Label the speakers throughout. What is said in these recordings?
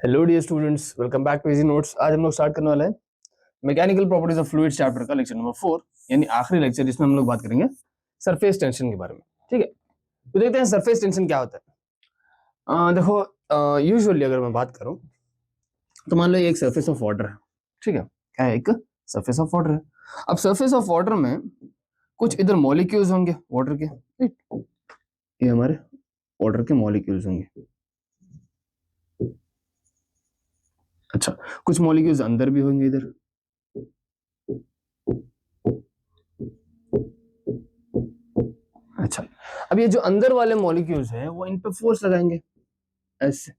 Speaker 1: Hello dear students, welcome back to easy notes. आज हम लोग स्टार्ट करने वाले हैं mechanical properties of fluid chapter का लेक्चर नंबर 4, यानी आखिरी लेक्चर, जिसमें हम लोग बात करेंगे सरफेस टेंशन के बारे में। ठीक है, तो देखते हैं सरफेस टेंशन क्या होता है। देखो, यूजुअली अगर मैं बात करूं तो मान लो ये एक सरफेस ऑफ वाटर है। ठीक है, क्या है? एक सरफेस ऑफ वाटर है। अब सरफेस ऑफ वाटर में कुछ इधर मॉलिक्यूल्स होंगे वाटर के, right? ये हमारे वाटर के मॉलिक्यूल्स होंगे। अच्छा, कुछ मॉलिक्यूल्स अंदर भी होंगे इधर। अच्छा, अब ये जो अंदर वाले मॉलिक्यूल्स हैं वो इन पे फोर्स लगाएंगे ऐसे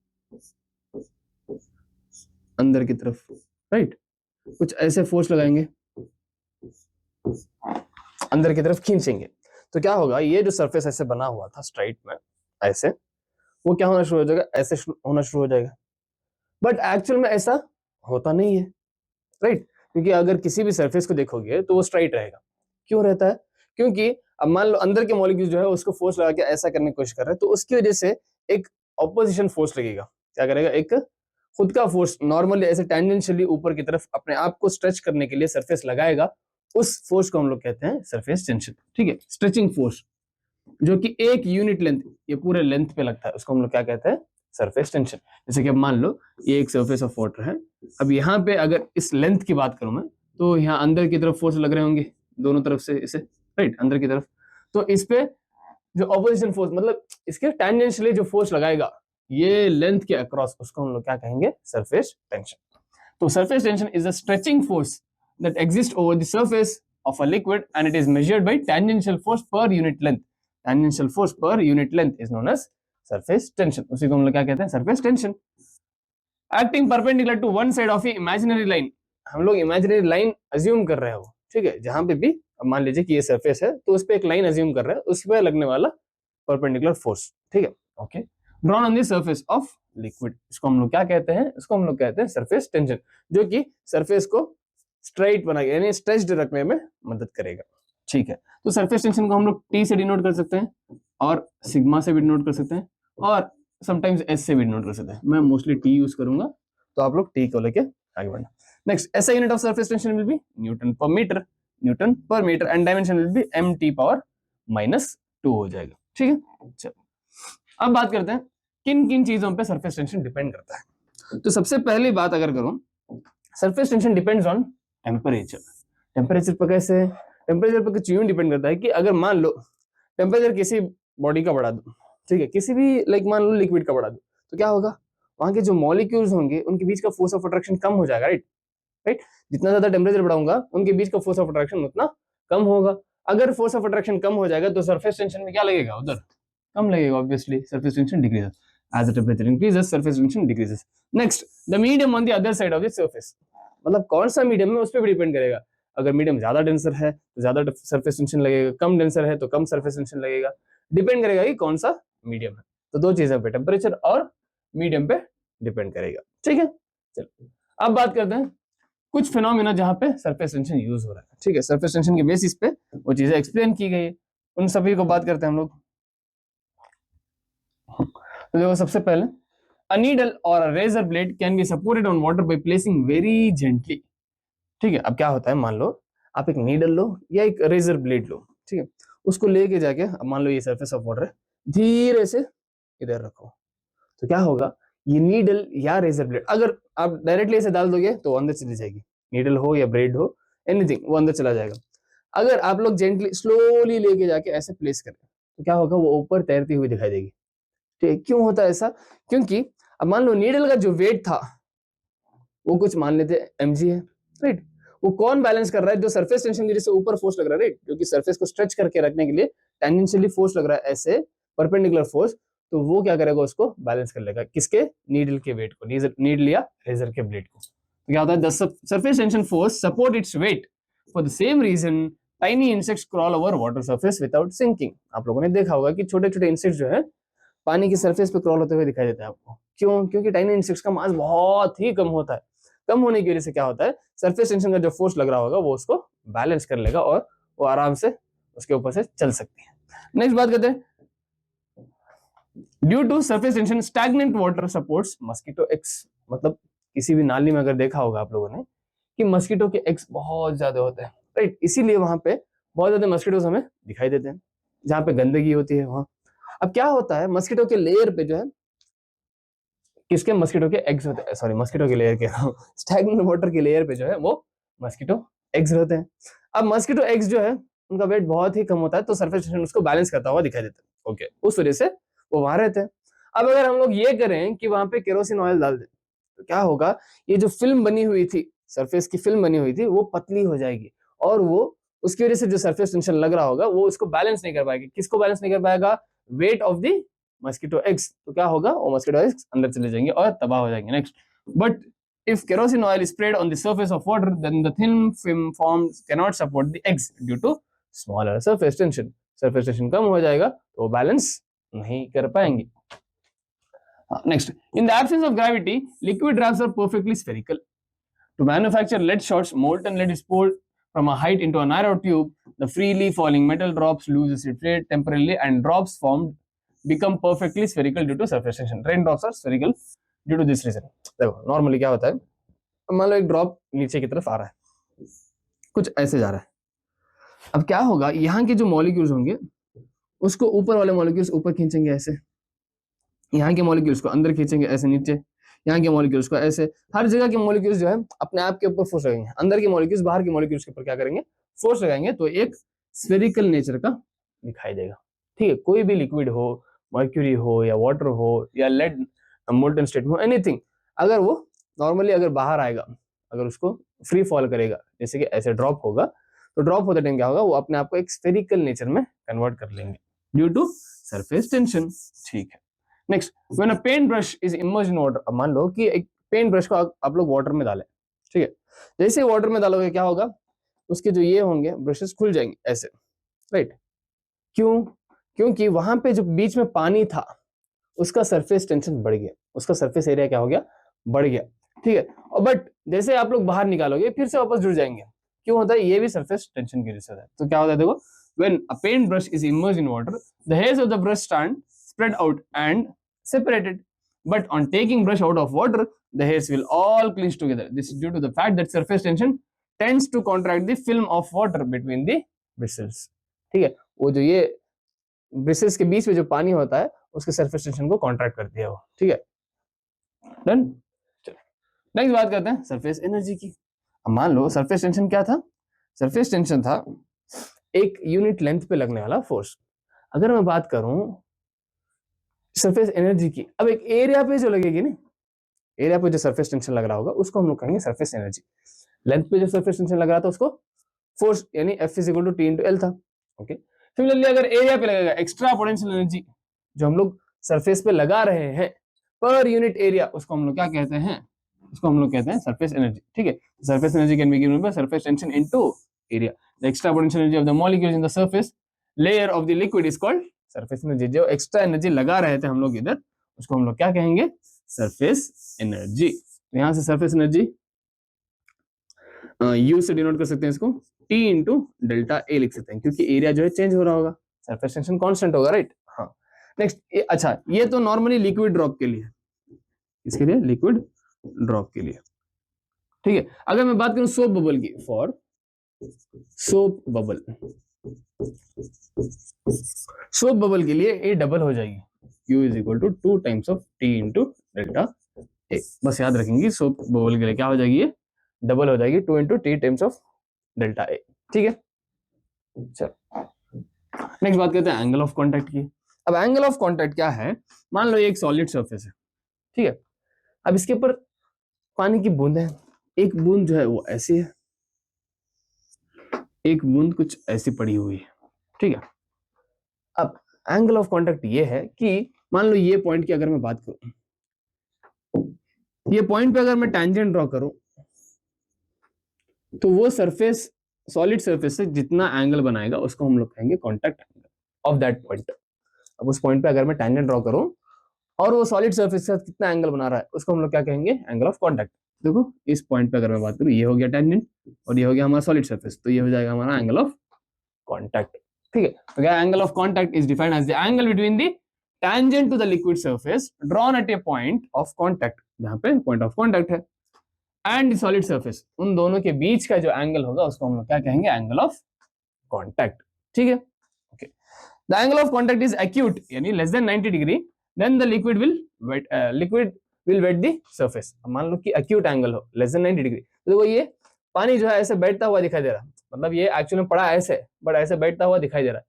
Speaker 1: अंदर की तरफ, राइट? कुछ ऐसे फोर्स लगाएंगे, अंदर की तरफ खींचेंगे। तो क्या होगा, ये जो सरफेस ऐसे बना हुआ था स्ट्राइट में ऐसे, वो क्या होना शुरू हो जाएगा? ऐसे होना शुरू हो जाएगा। बट एक्चुअल में ऐसा होता नहीं है, राइट? क्योंकि अगर किसी भी सरफेस को देखोगे तो वो स्ट्राइट रहेगा। क्यों रहता है? क्योंकि अब मान लो अंदर के मॉलिक्यूल जो है उसको फोर्स लगा के ऐसा करने की कोशिश कर रहे हैं, तो उसकी वजह से एक ऑपोजिशन फोर्स लगेगा। क्या करेगा? एक खुद का फोर्स नॉर्मली ऐसे टेंजेंशियली ऊपर की तरफ अपने आप को स्ट्रेच करने के लिए सरफेस लगाएगा। उस फोर्स को हम लोग कहते हैं सरफेस टेंशन। ठीक है, स्ट्रेचिंग फोर्स, जो कि एक यूनिट लेंथ, ये पूरे लेंथ पे लगता है, उसको हम लोग क्या कहते हैं? Surface tension. जैसे कि अब मान लो ये एक सरफेस ऑफ वाटर है। अब यहाँ पे अगर इस लेंथ की बात करूं मैं, तो यहाँ अंदर की तरफ फोर्स लग रहे होंगे दोनों तरफ से इसे, राइट? अंदर की तरफ। तो इस पे जो ऑपोजिशन फोर्स, मतलब इसके टेंजेंशियली जो फोर्स लगाएगा ये लेंथ के अक्रॉस, उसको हम लोग क्या कहेंगे? Surface tension. तो surface tension is a stretching force that exists over the surface of a liquid and it is measured by tangential force per unit length. Tangential force per unit length is known as surface tension. उसी को हम लोग क्या कहते हैं? surface tension. Acting perpendicular to one side of a imaginary line. हम लोग imaginary line assume कर रहे हैं वो, ठीक है? जहां पे भी अब मान लीजिए कि ये surface है तो उस पे एक line assume कर रहे हैं, उस पे लगने वाला perpendicular force, ठीक है? Okay, drawn on the surface of liquid, इसको हम लोग क्या कहते हैं? इसको हम लोग कहते हैं सरफेस टेंशन, जो कि सरफेस को स्ट्राइट बना यानी स्ट्रेच्ड रखने में मदद करेगा। ठीक है, तो सरफेस टेंशन को हम लोग टी से डिनोट कर सकते हैं और सिग्मा से भी डिनोट कर सकते हैं और समटाइम्स एस से भी डिनोट कर सकते हैं। मैं मोस्टली टी यूज करूंगा, तो आप लोग टी को लेके आगे बढ़ना। Next, SI unit of surface tension will be newton per metre, newton per metre, and dimension will be M T power -2 हो जाएगा। ठीक है, चलो अब बात करते हैं किन किन चीजों पे सरफेस टेंशन डिपेंड करता है। तो सबसे पहली बात अगर करूं, surface tension depends on temperature. Temperature पर कैसे? टेम्परेचर पर कुछ यूं डिपेंड करता है कि अगर मान लो टेम्परेचर किसी बॉडी का बढ़ा दो, ठीक है, किसी भी लाइक मान लो लिक्विड का बढ़ा दो, तो क्या होगा? वहां के जो मॉलिक्यूल्स होंगे उनके बीच का फोर्स ऑफ अट्रैक्शन कम हो जाएगा, राइट? राइट, जितना ज्यादा टेम्परेचर बढ़ाऊंगा उनके बीच का फोर्स ऑफ अट्रैक्शन उतना कम होगा। अगर फोर्स ऑफ अट्रैक्शन कम हो जाएगा तो सरफेस टेंशन में क्या लगेगा? उधर कम लगेगा, obviously surface tension decreases as the temperature increases, surface tension decreases. Next, the medium on the other side of the surface, मतलब कौन सा मीडियम है उस पर भी डिपेंड करेगा। अगर मीडियम ज्यादा डेंसर है तो ज्यादा सरफेस टेंशन लगेगा, कम डेंसर है तो कम सरफेस टेंशन लगेगा। डिपेंड करेगा कि कौन सा मीडियम है। तो दो चीजों पे, टेम्परेचर और मीडियम पे डिपेंड करेगा। ठीक है, चलो अब बात करते हैं कुछ फिनोमिना जहां पे सरफेस टेंशन यूज हो रहा है। ठीक है, सरफेस टेंशन के बेसिस पे वो चीजें एक्सप्लेन की गई है, उन सभी को बात करते हैं हम लोग। तो देखो, सबसे पहले a needle or a razor blade can be supported on water by placing very gently. ठीक है, अब क्या होता है, मान लो आप एक नीडल लो या एक रेजर ब्लेड लो, ठीक है, उसको लेके जाके, अब मान लो ये सरफेस ऑफ वाटर है, धीरे से इधर रखो, तो क्या होगा? ये नीडल या रेजर ब्लेड अगर आप डायरेक्टली ऐसे डाल दोगे तो अंदर चली जाएगी, नीडल हो या ब्लेड हो, एनीथिंग, वो अंदर चला जाएगा। अगर आप लोग जेंटली स्लोली लेके जाके ऐसे प्लेस करें तो क्या होगा? वो ऊपर तैरती हुई दिखाई देगी। ठीक, क्यों होता है ऐसा? क्योंकि अब मान लो नीडल का जो वेट था वो कुछ मान लेते mg है, राइट? वो कौन बैलेंस कर रहा है? जो सरफेस टेंशन की वजह से ऊपर फोर्स लग रहा है, राइट? क्योंकि सरफेस को स्ट्रेच करके रखने के लिए टेंजेंशियली फोर्स लग रहा है ऐसे, परपेंडिकुलर फोर्स, तो वो क्या करेगा? उसको बैलेंस कर लेगा। किसके? नीडल के वेट को, नीडल या रेजर के ब्लेड को। तो क्या होता है? The surface tension force support its weight for the same reason tiny insects crawl over water surface without sinking. आप लोगों ने देखा होगा कि छोटे छोटे इंसेक्ट्स जो है पानी की सरफेस पे क्रॉल होते हुए दिखाई देता है आपको। क्यों? क्योंकि टाइनी इंसेक्ट्स का मास बहुत ही कम होता है। कम होने की वजह से क्या होता है? सरफेस टेंशन का जो फोर्स लग रहा होगा वो उसको बैलेंस कर लेगा और वो आराम से उसके ऊपर से चल सकती है। नेक्स्ट बात करते हैं, due to surface tension stagnant water supports mosquito eggs. मतलब किसी भी नाली में अगर देखा होगा आप लोगों ने कि मस्कीटो के एग्स बहुत ज्यादा होते हैं, राइट, इसीलिए वहां पे बहुत ज्यादा मस्कीटोज हमें दिखाई देते हैं जहाँ पे गंदगी होती है वहां। अब क्या होता है, मस्कीटो के लेयर पे जो है, किसके, मस्कीटो के एग्स होते हैं, सॉरी मस्कीटो के लेयर कह रहा हूँ, स्टैग्नेंट वाटर के लेयर पे जो है वो मस्कीटो एग्स होते हैं। अब मस्कीटो एग्स जो है उनका वेट बहुत ही कम होता है, तो सरफेस टेंशन उसको बैलेंस करता हुआ दिखाई देता है, ओके, उस वजह से वो वहां रहते हैं। अब अगर हम लोग ये करें कि वहां पे केरोसिन ऑयल डाल दें तो क्या होगा, ये जो फिल्म बनी हुई थी, सरफेस की फिल्म बनी हुई थी, वो पतली हो जाएगी, और वो उसकी वजह से जो सरफेस टेंशन लग रहा होगा वो उसको बैलेंस नहीं कर पाएगी। किसको बैलेंस नहीं कर पाएगा, weight of the mosquito eggs. तो क्या होगा, वो मस्कीटो एग्स अंदर चले जाएंगे और तबाह हो जाएंगे। Next, but if kerosene oil is sprayed on the surface of water, then the thin film forms cannot support the eggs due to smaller surface tension. Surface tension कम हो जाएगा तो वो बैलेंस नहीं कर पाएंगे। Next, in the absence of gravity, liquid drafts are perfectly spherical. To manufacture lead shots, molten lead is poured from a height into a narrow tube. The freely falling metal drops loses its weight temporarily, and drops formed become perfectly spherical due to surface tension. Raindrops are spherical due to this reason. देखो normally क्या होता है, मान लो एक drop नीचे की तरफ आ रहा है, कुछ ऐसे जा रहा है। अब क्या होगा, यहाँ के जो मॉलिक्यूल्स होंगे उसको ऊपर वाले मॉलिक्यूल्स ऊपर खींचेंगे ऐसे, यहाँ के मॉलिक्यूल्स को अंदर खींचेंगे ऐसे नीचे, यहाँ के मॉलिक्यूल्स को ऐसे, हर जगह के मॉलिक्यूल्स जो है अपने आप के ऊपर फोर्स लगाएंगे, अंदर के मॉलिक्यूल्स बाहर के मॉलिक्यूल्स के ऊपर क्या करेंगे, फोर्स लगाएंगे, तो एक स्फेरिकल नेचर का दिखाई देगा। ठीक है, कोई भी लिक्विड हो, मर्क्यूरी हो या वाटर हो या लेड मोल्टन स्टेट में हो, एनीथिंग, अगर वो नॉर्मली अगर बाहर आएगा, अगर उसको फ्री फॉल करेगा, जैसे कि ऐसे ड्रॉप होगा, तो ड्रॉप होते टाइम क्या होगा, वो अपने आप को एक स्फेरिकल नेचर में कन्वर्ट कर लेंगे ड्यू टू सरफेस टेंशन। ठीक है, next, when a paint brush is immersed in water. अब मान लो कि एक पेंट ब्रश को आप लोग वाटर में डालें, ठीक है, जैसे वाटर में डालोगे क्या होगा, उसके जो ये होंगे ब्रशेस खुल जाएंगे ऐसे, राइट, क्यों, क्योंकि वहां पे जो बीच में पानी था उसका सरफेस टेंशन बढ़ गया, उसका सरफेस एरिया क्या हो गया, बढ़ गया। ठीक है, और बट जैसे आप लोग बाहर निकालोगे फिर से वापस जुड़ जाएंगे, क्यों होता है, ये भी सरफेस टेंशन की वजह से होता है। तो क्या होता है, देखो, when a paint brush is immersed in water, the hairs of the brush stand spread out and separated, but on taking brush out of water, the hairs will all clinch together. This is due to the fact that surface tension tends to contract the film of water between the bristles. ठीक है, वो जो ये bristles के बीच में जो पानी होता है उसके सरफेस टेंशन को कॉन्ट्रैक्ट करती है वो। ठीक है, डन। चलो नेक्स्ट बात करते हैं सरफेस एनर्जी की। अब मान लो सरफेस टेंशन क्या था, सरफेस टेंशन था एक यूनिट लेंथ पे लगने वाला फोर्स। अगर मैं बात करूं सरफेस एनर्जी की, अब एक एरिया पे जो लगेगी ना, एरिया पे जो सरफेस टेंशन लग रहा होगा उसको हम लोग कहेंगे सरफेस एनर्जी। लेंथ पे जो सरफेस टेंशन लग रहा था उसको फोर्स यानी F = T × L था। ओके, सिमिलरली अगर एरिया पे लगेगा एक्स्ट्रा पोटेंशियल एनर्जी जो हम लोग सरफेस पे लगा रहे हैं पर यूनिट एरिया, उसको हम लोग क्या कहते हैं, उसको हम लोग कहते हैं सरफेस एनर्जी। ठीक है, surface energy can be given by surface tension into area. The extra potential energy of the molecules in the surface layer of the liquid is called surface energy. जो एक्स्ट्रा एनर्जी लगा रहे थे हम लोग इधर, उसको हम लोग क्या कहेंगे, सरफेस एनर्जी। तो यहां से सरफेस एनर्जी यू से डिनोट कर सकते हैं इसको, T × ΔA लिख सकते हैं, क्योंकि एरिया जो है चेंज हो रहा होगा, सरफेस टेंशन कांस्टेंट होगा, राइट। हाँ, नेक्स्ट, अच्छा ये तो नॉर्मली लिक्विड ड्रॉप के लिए, इसके लिए लिक्विड ड्रॉप के लिए। ठीक है, अगर मैं बात करूं सोप बबल की, for soap bubble, soap bubble के लिए ये डबल हो जाएगी, U = 2 times of T × ΔA। बस याद रखेंगे सोप बबल के लिए क्या हो जाएगी, ये डबल हो जाएगी 2 × T टाइम्स ऑफ ΔA। ठीक है, चलो नेक्स्ट बात करते हैं एंगल ऑफ कांटेक्ट की। अब एंगल ऑफ कांटेक्ट क्या है, मान लो ये एक सॉलिड सरफेस है, ठीक है, अब इसके ऊपर पानी की बूंद है, एक बूंद जो है वो ऐसी है, एक बूंद कुछ ऐसी पड़ी हुई है। ठीक है, अब एंगल ऑफ कांटेक्ट ये है कि मान लो ये पॉइंट की अगर मैं बात करूं, ये पॉइंट पे अगर मैं टेंजेंट ड्रॉ करूं तो वो सरफेस सॉलिड सरफेस से जितना एंगल बनाएगा उसको हम लोग कहेंगे contact angle of that point. अब उस पॉइंट पे अगर मैं टेंजेंट ड्रॉ करूं और वो सॉलिड सरफेस से कितना एंगल बना रहा है उसको हम लोग क्या कहेंगे, एंगल ऑफ कांटेक्ट। देखो इस पॉइंट पे अगर मैं बात करूं, ये हो गया टेंजेंट और ये हो गया हमारा सॉलिड सरफेस, तो ये हो जाएगा हमारा एंगल ऑफ कांटेक्ट। ठीक है, तो क्या angle of contact is defined as the angle between the tangent to the liquid surface drawn at a point of contact जहाँ पे पॉइंट ऑफ कॉन्टैक्ट है, एंड सॉलिड सरफेस, उन दोनों के बीच का जो एंगल होगा उसको हम लोग क्या कहेंगे, एंगल ऑफ कॉन्टैक्ट। ठीक है, okay. The angle of contact is acute यानी less than 90 degree, then the liquid will wet the surface. मान लो कि एक्यूट एंगल हो लेस देन 90 डिग्री, तो देखो ये पानी जो है ऐसे बैठता हुआ दिखाई दे रहा है, मतलब ये एक्चुअली में पड़ा ऐसे, बट ऐसे बैठता हुआ दिखाई दे रहा है,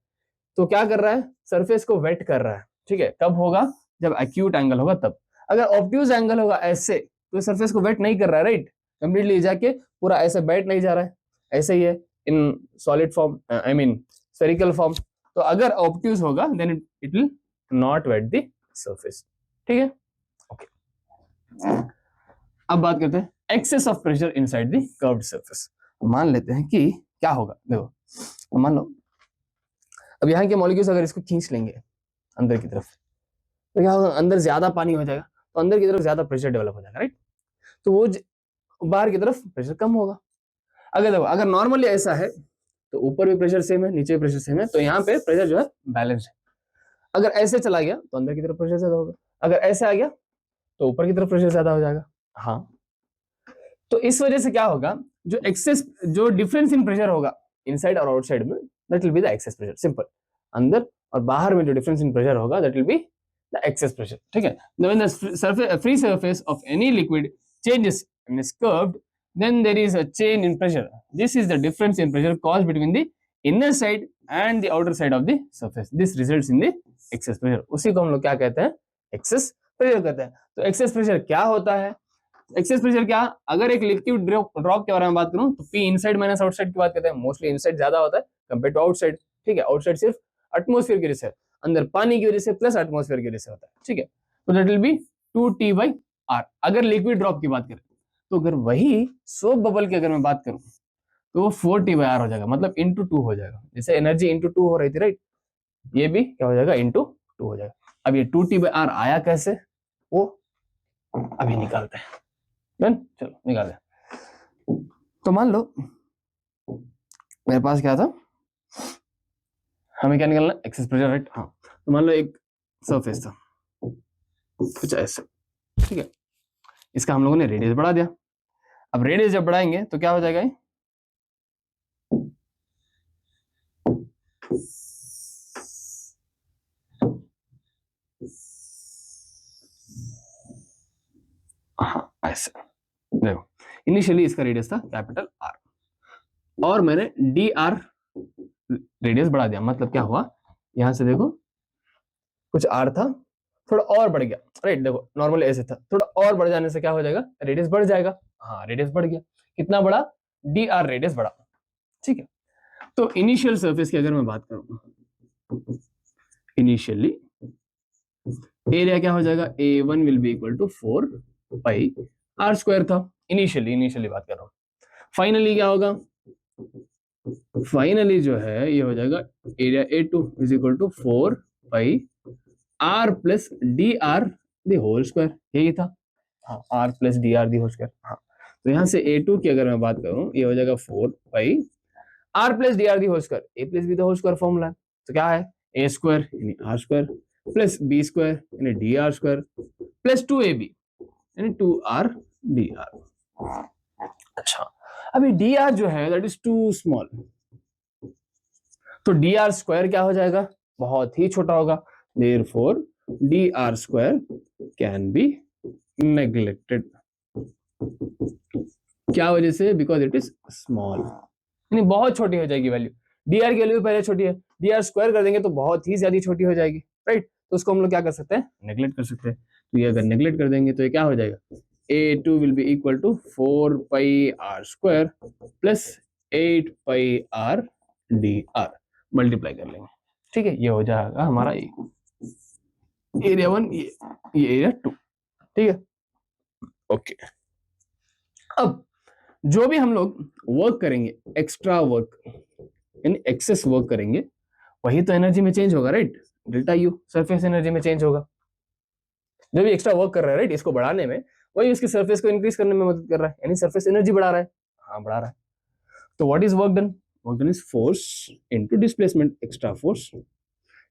Speaker 1: तो क्या कर रहा है, सरफेस को वेट कर रहा है। ठीक है, कब होगा, जब एक्यूट एंगल होगा तब। अगर ऑब्ट्यूज एंगल होगा ऐसे, तो सरफेस को वेट नहीं कर रहा है, राइट, कंप्लीटली जाके पूरा ऐसे बैठ नहीं जा रहा है, ऐसे ही है in solid form, I mean spherical form. तो अगर ऑब्ट्यूज होगा then it will not wet the surface. ठीक है, ओके। अब बात करते हैं excess of pressure inside the curved surface. मान लेते हैं कि क्या होगा, देखो मान लो अब यहाँ के मॉलिक्यूल्स अगर इसको खींच लेंगे अंदर की तरफ, तो क्या होगा, अंदर ज्यादा पानी हो जाएगा, तो अंदर की तरफ ज्यादा प्रेशर डेवलप हो जाएगा, राइट, तो वो बाहर की तरफ प्रेशर कम होगा। अगर देखो अगर नॉर्मली ऐसा है तो ऊपर भी प्रेशर सेम है, नीचे भी प्रेशर सेम है, तो यहाँ पे प्रेशर जो है बैलेंस है। अगर ऐसे चला गया तो अंदर की तरफ प्रेशर ज्यादा होगा, अगर ऐसे आ गया तो ऊपर की तरफ प्रेशर ज्यादा हो जाएगा। हाँ, तो इस वजह से क्या होगा, जो एक्सेस, जो डिफरेंस इन प्रेशर होगा इनसाइड और आउटसाइड में, that will be the excess pressure. Simple, अंदर और बाहर में जो डिफरेंस इन प्रेशर होगा that will be the excess pressure. ठीक है, when the surface free surface of any liquid changes and is curved, then there is a change in pressure. This is the difference in pressure caused between the inner side and the outer side of the surface. This results in the excess pressure. उसी को हम लोग क्या कहते हैं, excess pressure कहते हैं। तो एक्सेस प्रेशर क्या होता है, एक्सेस प्रेशर क्या, अगर एक लिक्विड ड्रॉप के बारे में बात करूं तो पी इनसाइड माइनस आउटसाइड की बात करते हैं। मोस्टली इनसाइड ज्यादा होता है कंपेयर टू आउटसाइड। ठीक है, आउटसाइड सिर्फ एटमॉस्फेयर की वजह से, अंदर पानी की वजह से प्लस एटमॉस्फेयर की वजह से होता है। ठीक है, तो दैट विल बी 2T/R। अगर लिक्विड ड्रॉप की बात करें तो अगर वही सोप बबल की अगर मैं बात करूं तो वो 4T/R हो जाएगा, मतलब इंटू 2 हो जाएगा। जैसे एनर्जी इंटू 2 हो रही थी, राइट, ये भी क्या हो जाएगा, इंटू 2 हो जाएगा। अब ये 2T/R आया कैसे, वो अभी निकालते हैं। डन, चलो निकाले। तो मान लो मेरे पास क्या था, हमें क्या निकालना, एक्सेस प्रेशर, राइट। हाँ, तो मान लो एक सरफेस था कुछ ऐसे, ठीक है, इसका हम लोगों ने रेडियस बढ़ा दिया। अब रेडियस जब बढ़ाएंगे तो क्या हो जाएगा, हाँ ऐसे, देखो इनिशियली इसका रेडियस था कैपिटल आर, और मैंने डी आर रेडियस बढ़ा दिया। मतलब क्या हुआ, यहां से देखो कुछ आर था, थोड़ा और बढ़ गया, राइट। देखो नॉर्मली ऐसे था, थोड़ा और बढ़ जाने से क्या हो जाएगा, रेडियस बढ़ जाएगा। हाँ, रेडियस बढ़ गया, कितना बढ़ा, डी आर रेडियस बढ़ा। ठीक है, तो इनिशियल सरफेस की अगर मैं बात करूं, इनिशियली एरिया क्या हो जाएगा, A1 will be equal to 4πr² था। इनिशियली बात कर रहा हूं। फाइनली क्या होगा, फाइनली जो है ये हो जाएगा area A2 is equal to 4πr plus D R the whole square, यही था। हाँ, r plus D R the whole square. हाँ, तो यहां से A2 की अगर मैं बात करूं, ये हो जाएगा 4πr plus D R the whole square, A plus B the whole square formula है। तो क्या है, ए स्क्वायर यानी R square plus B square यानी D R square plus 2ab यानी 2r डी आर। अच्छा, अभी डी आर जो है दैट इज टू स्मॉल, तो डी आर स्क्वायर क्या हो जाएगा, बहुत ही छोटा होगा। Therefore D R square can be neglected. क्या वजह से, बिकॉज इट इज स्मॉल, यानी बहुत छोटी हो जाएगी वैल्यू। डी आर की वैल्यू पहले छोटी है, डी आर स्क्वायर कर देंगे तो बहुत ही ज्यादा छोटी हो जाएगी, राइट। तो उसको हम लोग क्या कर सकते हैं, नेग्लेक्ट कर सकते हैं। तो ये अगर नेग्लेक्ट कर देंगे तो ये क्या हो जाएगा, A2 will be equal to 4πr² plus 8πr dr, multiply कर लेंगे। ठीक है, ये हो जाएगा हमारा एरिया 1, ये एरिया 2। ठीक है, ओके। अब जो भी हम लोग वर्क करेंगे, एक्स्ट्रा वर्क यानी एक्सेस वर्क करेंगे, वही तो एनर्जी में चेंज होगा, right. Delta U surface energy में चेंज होगा। जो भी एक्स्ट्रा वर्क कर रहा है, राइट, इसको बढ़ाने में, वही उसकी सरफेस को इंक्रीज करने में मदद कर रहा है, यानी सरफेस एनर्जी बढ़ा रहा है। हाँ, बढ़ा रहा है। तो what is work done, work done is force into displacement, extra force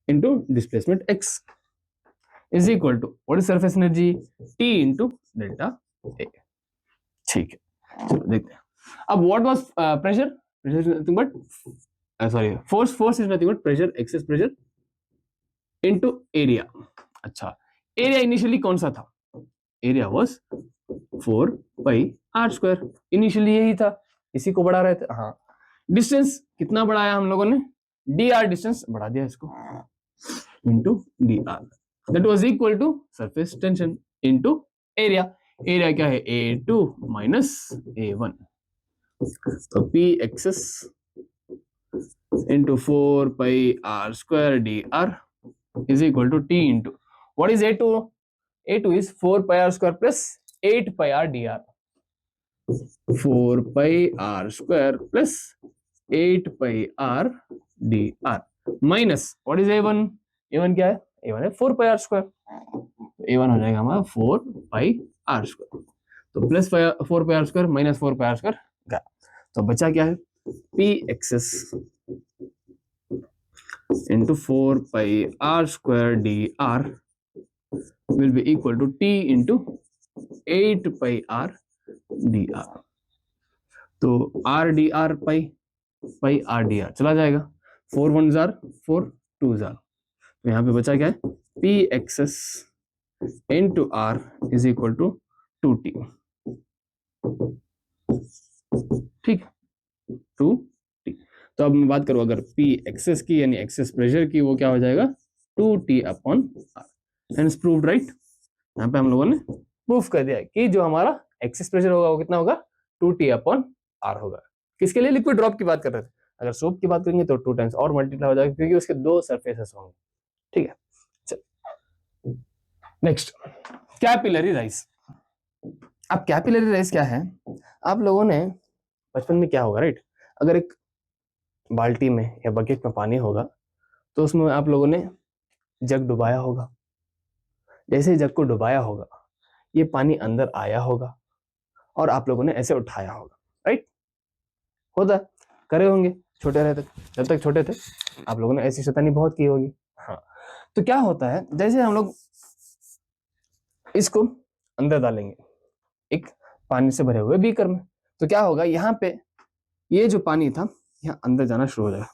Speaker 1: into displacement X. Is equal to what is surface energy, T into delta A. ठीक है, चलो देखते हैं। अब what was pressure, pressure is nothing but sorry force, force is nothing but pressure, excess pressure into area. अच्छा, area initially कौन सा था, area was 4 pi R square, initially यही था, इसी को बढ़ा रहे थे। हाँ, डिस्टेंस कितना बढ़ाया हम लोगों ने, डी आर डिस्टेंस बढ़ा दिया इसको, into D R, that was equal to surface tension into area. Area क्या है, A2 माइनस A1, तो P excess into 4 pi R square D R is equal to T into what is A2, A2 is 4 pi r square plus 8 pi r dr, 4 pi r square plus 8 pi r dr minus what is A1, A1 क्या है, A1 है 4 pi r square, A1 हो जाएगा हमारा 4 pi r square, तो plus 4 pi r square minus 4 pi r square का, तो बचा क्या है, P excess into 4 pi r square dr will be equal to T into 8 pi r dr, तो r dr pi pi r dr चला जाएगा, 4 1s are 4 2s are, तो यहाँ पे बचा क्या है, P excess into r is equal to 2T, ठीक, 2T। तो अब मैं बात करूँ अगर P एक्सेस की यानी एक्सेस प्रेशर की, वो क्या हो जाएगा 2T upon r, hence proved right. यहाँ पे हम लोगों ने प्रूफ कर दिया कि जो हमारा एक्सेस प्रेशर होगा वो कितना होगा 2T अपॉन r होगा। किसके लिए, लिक्विड ड्रॉप की बात कर रहे थे, अगर सोप की बात करेंगे तो 2 टाइम्स और मल्टीप्लाई हो जाएगा क्योंकि उसके दो सरफेसेस होंगे, ठीक है। चल नेक्स्ट, कैपिलरी राइज। अब कैपिलरी राइज क्या है, आप लोगों ने बचपन में क्या होगा राइट, अगर एक बाल्टी में या बकेट में पानी होगा तो उसमें आप लोगों ने जग डुबाया होगा, जैसे ही जग को डुबाया होगा ये पानी अंदर आया होगा और आप लोगों ने ऐसे उठाया होगा, राइट, होता करे होंगे छोटे रहते, जब तक छोटे थे आप लोगों ने ऐसी शैतानी बहुत की होगी। हाँ, तो क्या होता है, जैसे हम लोग इसको अंदर डालेंगे एक पानी से भरे हुए बीकर में, तो क्या होगा, यहाँ पे ये जो पानी था यहाँ अंदर जाना शुरू हो जाएगा,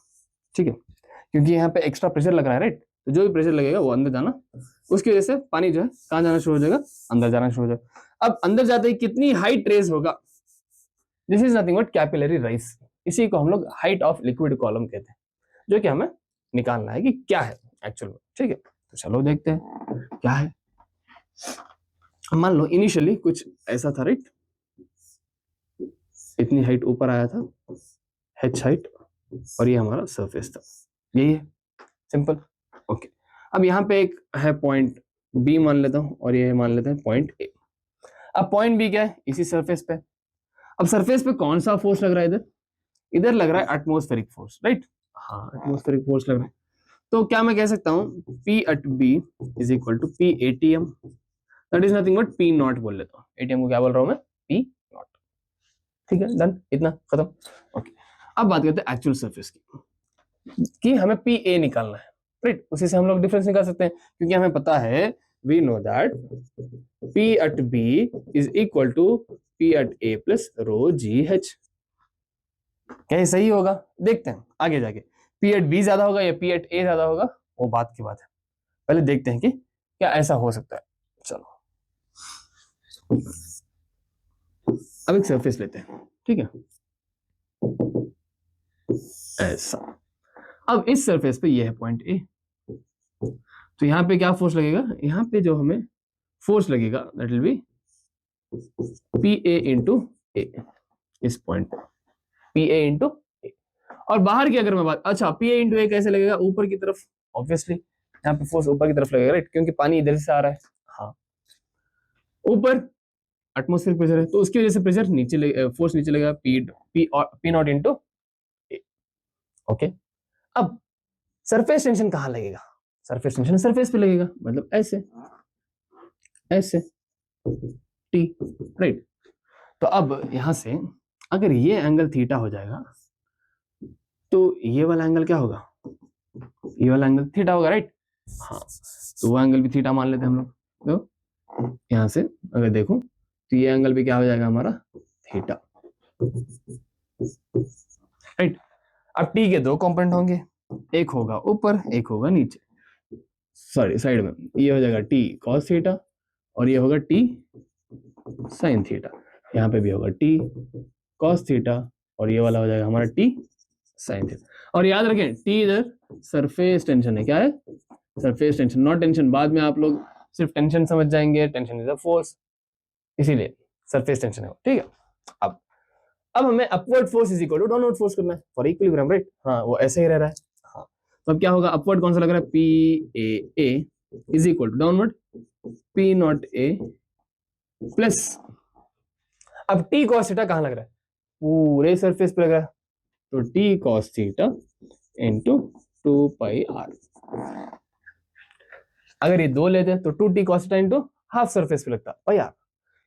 Speaker 1: ठीक है, क्योंकि यहाँ पे एक्स्ट्रा प्रेशर लग रहा है राइट, तो जो भी प्रेशर लगेगा वो अंदर जाना, उसकी वजह से पानी जो है कहाँ जाना शुरू हो जाएगा, अंदर जाना शुरू हो जाएगा। अब अंदर जाते ही कितनी हाइट रेज होगा, this is nothing but capillary rise, इसी को हम लोग हाइट ऑफ लिक्विड कॉलम कहते हैं, जो कि हमें निकालना है कि क्या है एक्चुअल में, ठीक है। तो चलो देखते हैं क्या है। मान लो इनिशियली कुछ ऐसा था राइट, इतनी हाइट ऊपर आया था, h हाइट, और ये हमारा सरफेस था, यही है सिंपल, ओके। अब यहाँ पे एक है पॉइंट बी मान लेता हूँ और ये मान लेते हैं पॉइंट ए। अब पॉइंट बी क्या है, इसी सरफेस पे। अब सरफेस पे कौन सा फोर्स लग रहा है, इधर इधर लग रहा है एटमॉस्फेरिक फोर्स राइट, हाँ एटमॉस्फेरिक फोर्स लग रहा है। तो क्या मैं कह सकता हूँ P at B is equal to P ATM, that is nothing but P naught बोल लेता हूँ, एटीएम को क्या बोल रहा हूँ मैं, P नॉट, ठीक है, डन, इतना खत्म, ओके। अब बात करते हैं एक्चुअल सरफेस की, कि हमें PA निकालना है राइट, उसी से हम लोग डिफरेंस निकाल सकते हैं क्योंकि हमें पता है we know that P at B is equal to P at A plus rho GH, क्या ये सही होगा, देखते हैं आगे जाके P at B ज्यादा होगा या P at A ज्यादा होगा, वो बात की बात है, पहले देखते हैं कि क्या ऐसा हो सकता है। चलो अब एक सरफेस लेते हैं, ठीक है, ऐसा। अब इस सरफेस पे ये है पॉइंट ए, तो यहाँ पे क्या फोर्स लगेगा, यहाँ पे जो हमें फोर्स लगेगा that will be P A into A, इस पॉइंट पे पी ए इंटू ए। और बाहर की अगर मैं बात, अच्छा पी ए इंटू ए कैसे लगेगा, ऊपर की तरफ, ऑब्वियसली यहाँ पे फोर्स ऊपर की तरफ लगेगा राइट, क्योंकि पानी इधर से आ रहा है, हाँ ऊपर एटमॉस्फेरिक प्रेशर है तो उसकी वजह से प्रेशर नीचे, फोर्स नीचे लगेगा, पी नॉट इंटू ए, ओके। अब सरफेस टेंशन कहाँ लगेगा, सरफेस टेंशन सरफेस पे लगेगा, मतलब ऐसे ऐसे टी राइट। तो अब यहां से अगर ये एंगल थीटा हो जाएगा तो ये वाला एंगल क्या होगा, ये वाला एंगल थीटा होगा राइट, हाँ, तो वो एंगल भी थीटा मान लेते हैं हम लोग। तो यहाँ से अगर देखो तो ये एंगल भी क्या हो जाएगा हमारा, थीटा, राइट। अब टी के दो कंपोनेंट होंगे, एक होगा ऊपर एक होगा नीचे, सॉरी साइड में, ये हो जाएगा टी कॉस थीटा और ये होगा टी साइन थीटा। यहाँ पे भी होगा टी कॉस थीटा और ये वाला हो जाएगा हमारा टी साइन थीटा। और याद रखें टी इधर सरफेस टेंशन है, क्या है, सरफेस टेंशन, नॉट टेंशन। बाद में आप लोग सिर्फ टेंशन समझ जाएंगे, टेंशन इज अ फोर्स, इसीलिए सरफेस टेंशन है, ठीक है। अब हमें upward force is equal to downward force करना है फॉर इक्विलिब्रियम, राइट। हाँ, वो ऐसे ही रह रहा है। हाँ, तो अब क्या होगा, अपवर्ड कौन सा लग रहा है, P A is equal to downward P naught A plus, अब टी कॉस थीटा कहां लग रहा है, पूरे सरफेस पे लग रहा है, तो T cos theta into 2πr। अगर ये दो लेते हैं तो 2t cos theta into half surface पे लगता है r।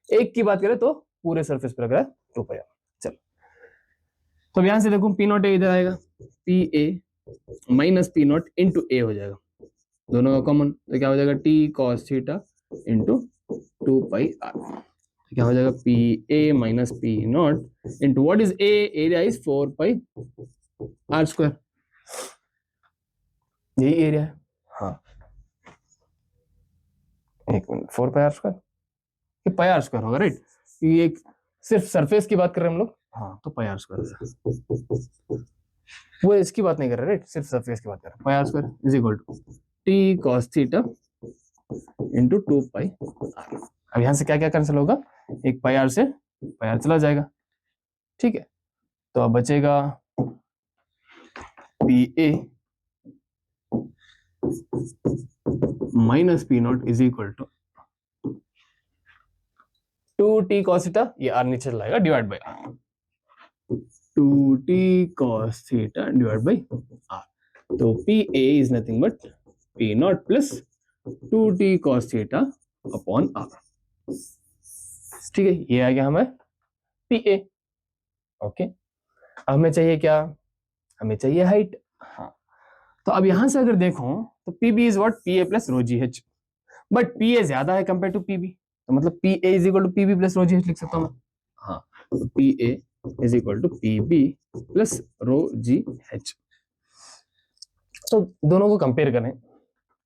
Speaker 1: एक की बात करें तो पूरे सरफेस पे लग रहा है 2πr। चलो, तो अब यहां से देखो पी नॉट ए इधर आएगा, P A minus P naught into A हो जाएगा, दोनों का कॉमन, तो क्या हो जाएगा T cos theta into 2πr। तो क्या हो जाएगा P A minus P naught into what is A, area is 4πr², यही एरिया है। हाँ, एक मिनट, 4πr², ये πr² होगा, राइट। ये एक सिर्फ सरफेस की बात कर रहे हैं हम लोग, हाँ, तो πr², वो इसकी बात नहीं कर रहे, राइट, सिर्फ सरफेस की बात कर रहे हैं। πr² is equal to T cos theta into 2πr। अब यहां से क्या क्या कैंसिल होगा, एक πr से πr चला जाएगा, ठीक है। तो अब बचेगा P A minus P naught is equal to 2t cos theta, ये r नीचे चला जाएगा, divide by r, 2t cos theta divide by r। तो P A is nothing but P naught plus 2t cos theta upon r, ठीक है। ये आ गया हमें पी ए, ओके। अब हमें चाहिए क्या, हमें चाहिए हाइट। हाँ, तो अब यहां से अगर देखो तो P B is what, P A plus rho G H, but P A ज्यादा है कंपेयर टू पी बी, तो मतलब P A is equal to P B plus rho G H लिख सकता हूं मैं। हाँ, तो P A is equal to P B plus rho G H. तो दोनों को कंपेयर करें,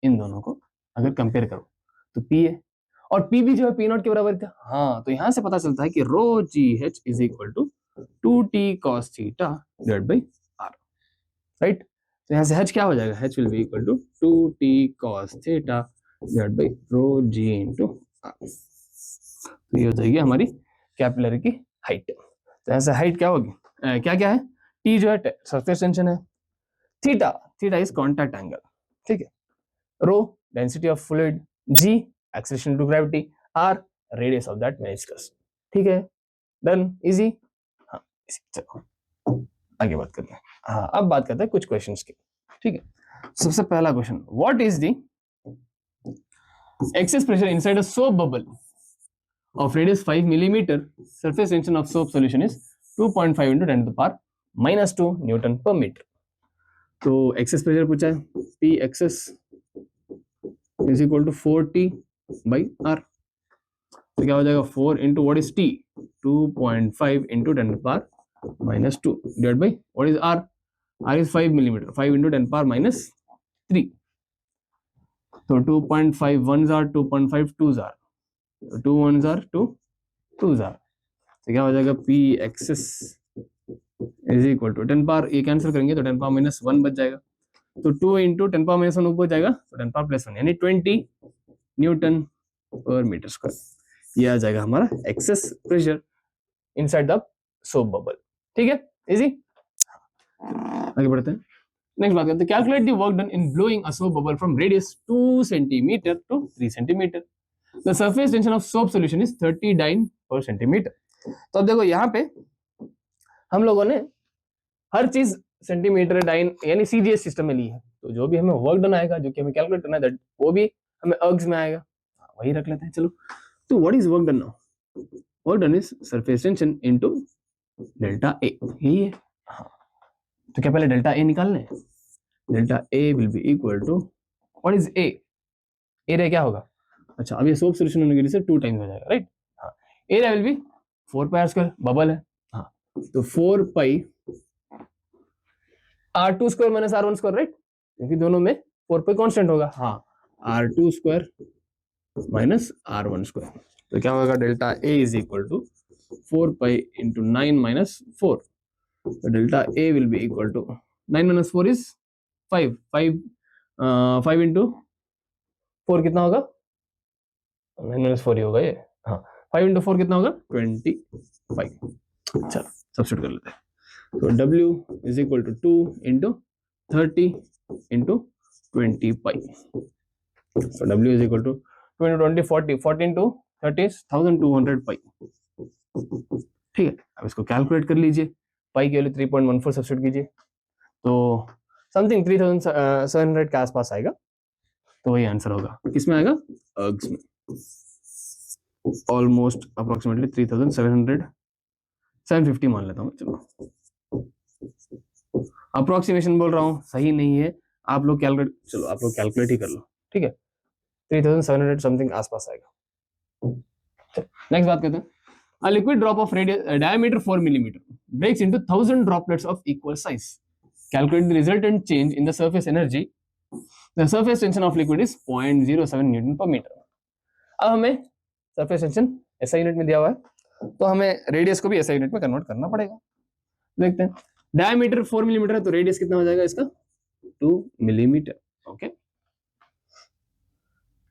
Speaker 1: इन दोनों को अगर कंपेयर करो तो पी ए और पी बी जो है पी नॉट के बराबर था। हाँ, तो यहां से पता चलता है कि rho G H is equal to 2t cos theta divide by r, right. तो यहां से h क्या हो जाएगा, h will be equal to 2t cos theta divide by rho G into r। तो ये हो जाएगी हमारी कैपिलरी की हाइट। तो यहां से हाइट क्या होगी, क्या क्या है, t जो है सरफेस टेंशन है, theta theta is contact angle, ठीक है, rho density of fluid, g acceleration to gravity, r radius of that meniscus, ठीक है, डन, इजी। हाँ, चलो आगे बात करते हैं। हाँ, अब बात करते हैं कुछ क्वेश्चंस की, ठीक है। सबसे पहला question, what is the excess pressure inside a soap bubble of radius 5 millimeter, surface tension of soap solution is 2.5 into 10 to the power minus 2 Newton per meter। तो एक्सेस प्रेशर पूछा है, P excess is equal to 4T by R। तो क्या हो जाएगा 4 into what is T, 2.5 into 10 to the power minus 2 divide by what is R, R is 5 millimetre, 5 into 10 power minus 3। तो 2.5 1s are 2.5 2s are, 2 1s are 2 2s are। तो क्या हो जाएगा P excess is equal to 10 power, ये cancel करेंगे तो 10 power minus 1 बच जाएगा, तो 2 इंटू 10 पावर माइनस 1 ऊपर जाएगा तो 10 पावर प्लस 1 यानी 20 न्यूटन पर मीटर स्क्वायर। ये आ जाएगा हमारा excess pressure inside the soap bubble, ठीक है, इजी। आगे बढ़ते हैं, नेक्स्ट बात करते हैं, calculate the work done in blowing a soap bubble from radius 2 centimetre to 3 centimetre. The surface tension of soap solution is 30 dyne per centimetre. तो अब देखो यहाँ पे हम लोगों ने हर चीज सेंटीमीटर डाइन यानी सीजीएस सिस्टम में ली है, तो जो भी हमें वर्क डन आएगा, जो कि हमें कैलकुलेट करना है, वो भी हमें अर्ग्स में आएगा, वही रख लेते हैं। चलो, तो what is work done now, work done is surface tension into delta A, यही है। हाँ, तो क्या पहले डेल्टा ए निकालना है, delta A will be equal to what is A? Area क्या होगा? अच्छा, अब ये सोप सोल्यूशन होने की वजह से 2 टाइम्स हो जाएगा, राइट? हाँ, area will be 4 pi R square, bubble है। हाँ, तो 4 pi R2 square minus R1 square, right? क्योंकि दोनों में 4 पाई कांस्टेंट होगा। हाँ, R2 square minus R1 square, तो क्या होगा? Delta A is equal to 4 pi into 9 minus 4, तो delta A will be equal to 9 minus 4 is 5, 5 into 4 कितना होगा? 9 माइनस 4 ही होगा ये। हाँ, 5 इंटू 4 कितना होगा? 25। चलो सब्स्टिट्यूट कर लेते हैं। तो W is equal to 2 into 30 into 20 pi. So W is equal to 2 into 20 40, 40 into 30 is 1200 पाई। ठीक है, अब इसको कैलकुलेट कर लीजिए, पाई के वैल्यू 3.14 सब्स्टिट्यूट कीजिए, तो समथिंग 3700 के आसपास आएगा। तो वही आंसर होगा, किसमें आएगा? अर्ग्स में। ऑलमोस्ट अप्रोक्सीमेटली 3700, 750 मान लेता हूँ, चलो अप्रोक्सीमेशन बोल रहा हूँ, सही नहीं है, आप लोग कैलकुलेट, चलो आप लोग कैलकुलेट ही कर लो, ठीक है? 3700 समथिंग आसपास आएगा। नेक्स्ट बात करते हैं। A liquid drop of diameter 4 millimeter breaks into 1000 droplets of equal size. Calculate the resultant change in the surface energy. The surface tension of liquid is 0.07 Newton per meter. अब हमें surface tension SI unit में दिया हुआ है, तो हमें radius को भी SI यूनिट में कन्वर्ट करना पड़ेगा। देखते हैं, डायमीटर 4 मिलीमीटर है, तो रेडियस कितना हो जाएगा इसका? 2 millimetre. Okay,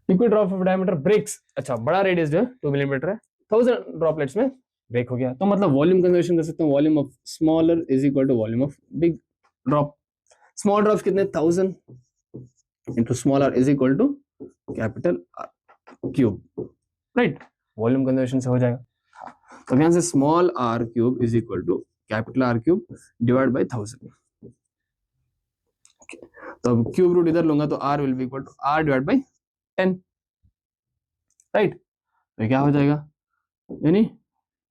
Speaker 1: liquid drop of diameter breaks, अच्छा बड़ा रेडियस जो है 2 मिलीमीटर है, 1000 ड्रॉपलेट्स में ब्रेक हो गया, तो मतलब वॉल्यूम कंजर्वेशन कर सकते हैं, volume of smaller is equal to volume of big drop. Small drops कितने? 1000 into smaller is equal to capital R cube, right? Volume conservation से हो जाएगा। तो यहां से small R cube is equal to capital R cube divide by 1000। तो अब cube root इधर लूंगा तो R will be equal to R divide by 10, right? तो क्या हो जाएगा? यानी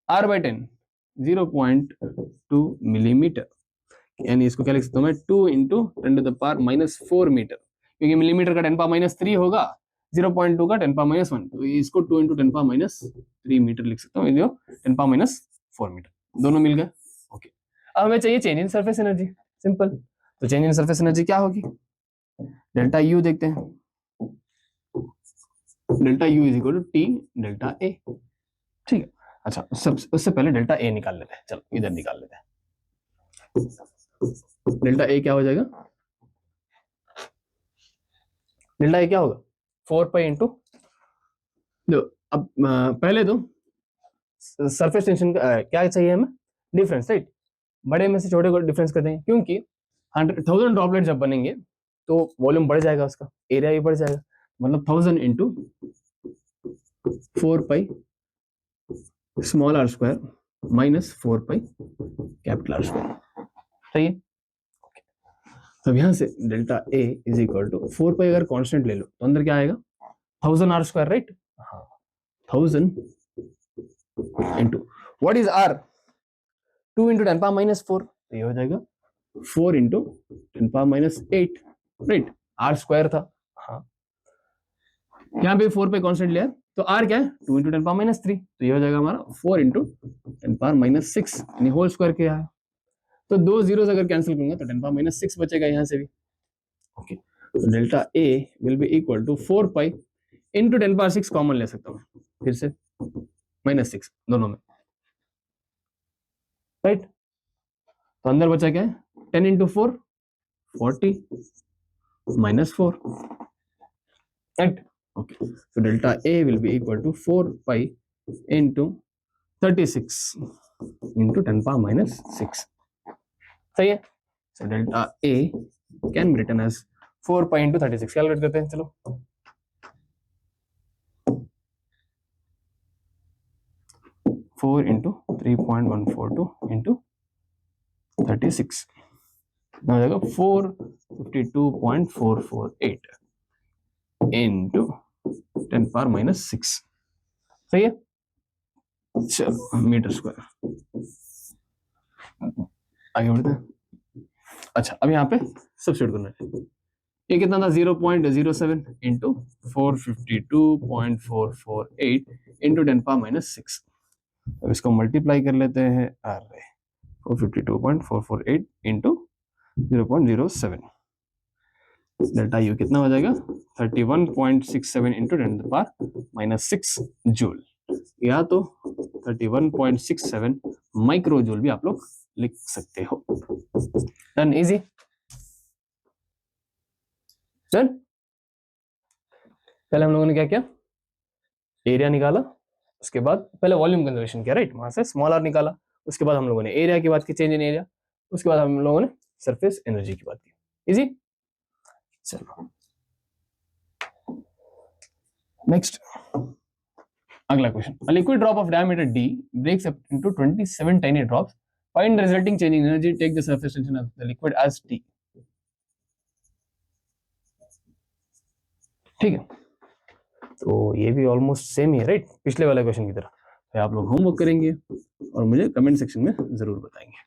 Speaker 1: r बाई 10 0.2 मिलीमीटर, यानी इसको क्या लिख सकता हूं मैं? 2 into 10 to the power minus 4 metre, क्योंकि मिलीमीटर का 10 पावर माइनस 3 होगा, 0.2 का 10 पावर माइनस 1, तो इसको 2 इंटू 10 पावर माइनस 3 मीटर लिख सकता हूँ, जो 10 पावर माइनस 4 मीटर, दोनों मिल गए। ओके, अब हमें चाहिए change in surface energy, simple. तो चेंज इन सरफेस एनर्जी क्या होगी? डेल्टा यू देखते हैं, delta U is equal to T delta A, ठीक है? अच्छा, उससे पहले डेल्टा ए निकाल लेते हैं, चलो इधर निकाल लेते हैं। डेल्टा ए क्या हो जाएगा? डेल्टा ए क्या होगा? 4 पाई इंटू, अब पहले तो सरफेस टेंशन का क्या चाहिए हमें? Difference, right? बड़े में से छोटे को डिफरेंस कर देंगे, क्योंकि 1000 ड्रॉपलेट जब बनेंगे तो वॉल्यूम बढ़ जाएगा, उसका एरिया भी बढ़ जाएगा, मतलब 1000 into 4 pi small R square minus 4 pi capital R square, सही है? तो यहां से delta A is equal to 4 pi, अगर कांस्टेंट ले लो तो अंदर क्या आएगा? 1000 आर स्क्वायर, राइट? हाँ, 1000 into what is R? 2 into 10 power minus 4, तो ये हो जाएगा 4 into 10 power minus 8, right? R square था, हाँ, यहाँ पे 4 पे कांस्टेंट लिया, तो आर क्या है? 2 इंटू 10 पावर माइनस 3, तो ये हो जाएगा हमारा 4 इंटू 10 पावर माइनस 6, यानी होल स्क्वायर क्या है? तो दो जीरोस अगर कैंसिल करूंगा तो 10 पावर माइनस 6 बचेगा यहाँ से भी। ओके, तो delta A will be equal to 4 pi into 10 power 6 common ले सकता हूँ फिर से, माइनस 6 दोनों में, राइट? तो अंदर बचा क्या है? 10 into 4 40 minus 4, right? Okay, so delta A will be equal to 4 pi into 36 into 10 power minus 6, सही है? So delta A can be written as 4 pi into 36, calculate करते हैं, चलो। फोर इंटू 3.142 इंटू 36 हो जाएगा 452.448 इंटू 10 पावर माइनस 6, सही है? चलो मीटर स्क्वायर आगे बढ़ते हैं। अच्छा, अब यहाँ पे सब्स्टिट्यूट करना है, ये कितना था 0.07 इंटू 452.448 इंटू 10⁻⁶। अब इसको मल्टीप्लाई कर लेते हैं, अरे 452.448 इंटू 0.07, डेल्टा यू कितना हो जाएगा 31.67 इंटू 10⁻⁶ जूल, या तो 31.67 माइक्रो जूल भी आप लोग लिख सकते हो। Done, easy done. पहले हम लोगों ने क्या किया, एरिया निकाला, उसके बाद पहले वॉल्यूम कंजर्वेशन किया, राइट, वहां से स्मॉल आर निकाला, उसके बाद हम लोगों ने एरिया की बात की, चेंज इन एरिया, उसके बाद हम लोगों ने सरफेस एनर्जी की बात की। इजी। चलो नेक्स्ट, अगला question, a liquid drop of diameter d breaks up into 27 tiny drops, find the resulting change in energy, take the surface tension of the liquid as T। ठीक है, तो ये भी ऑलमोस्ट सेम ही है, right, पिछले वाले question की तरह। तो आप लोग होमवर्क करेंगे और मुझे कमेंट सेक्शन में जरूर बताएंगे,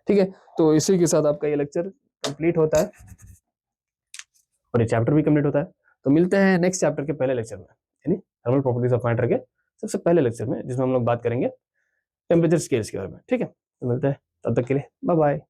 Speaker 1: ठीक है। तो इसी के साथ आपका ये लेक्चर कंप्लीट होता है और ये चैप्टर भी कंप्लीट होता है। तो मिलते हैं नेक्स्ट चैप्टर के पहले लेक्चर में, यानी थर्मल प्रॉपर्टीज ऑफ मैटर के सबसे पहले लेक्चर में, जिसमें हम लोग बात करेंगे टेम्परेचर स्केल्स के बारे में, ठीक है। तो मिलते हैं, तब तक के लिए बाय बाय।